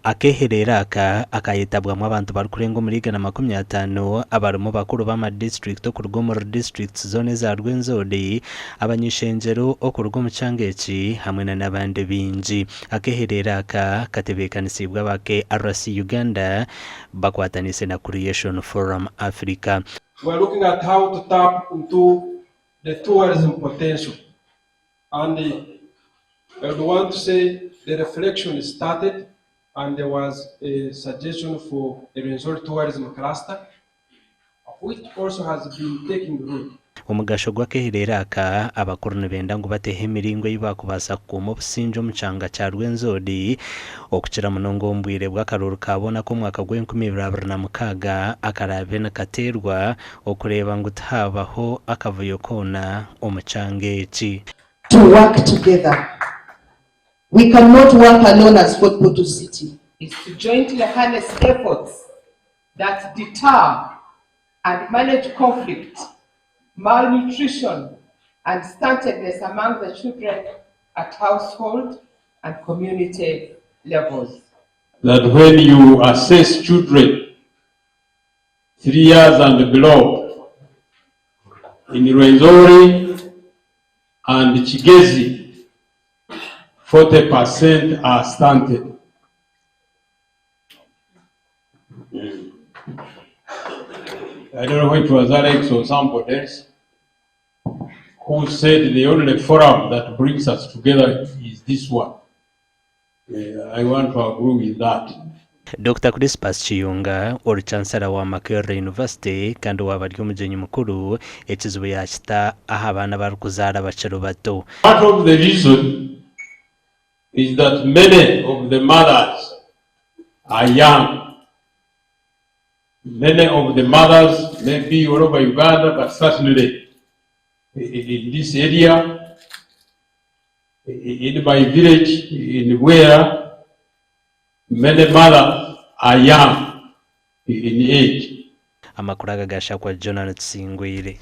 akeherera akayitabwamo abantu barukurenga muri 150 abarimo bakuru b'ama district okurwa mu districts zone za Rwenzori abanyishengero okurwa mu Cyangeki hamwe n'abandi binji. Akeherera katebekanisibwa bake RC Uganda bakwatanise na Creation Forum Africa. We are looking at how to tap into the tourism potential, and I would want to say the reflection started, and there was a suggestion for a resort tourism cluster, which also has been taking root. Umugasho gwakeherera abakuru nibenda ngo batehe emiringo yibakubasa kuma obusinjo mucanga cya Rwenzori okukira munongo mbwire bw'akaruru kabona ko mwaka gw'2026 akarabe nakaterwa okureba ngo tabaho akavuyo kona omucanga eki. To work together. We cannot work alone as Fort Portal City. Is to jointly harness efforts that deter and manage conflict, malnutrition, and stuntedness among the children at household and community levels. That when you assess children 3 years and below in Rwenzori and Kigezi, 40% are stunted. I don't know if it was Alex or somebody else who said the only forum that brings us together is this one. I want to agree with that. Dr. Crispus Chiyunga ori chancellor wa Makerere University kandi wabaryo mujenyi mukuru ekizibu yakita aha abana barukuzara bacero bato. Part of the reason is that many of the mothers are young. Many of the mothers may be all over Uganda, but certainly in this area, in my village, in where many mothers are young in age. Amakuru agagasha kwa Jonathan Singwire.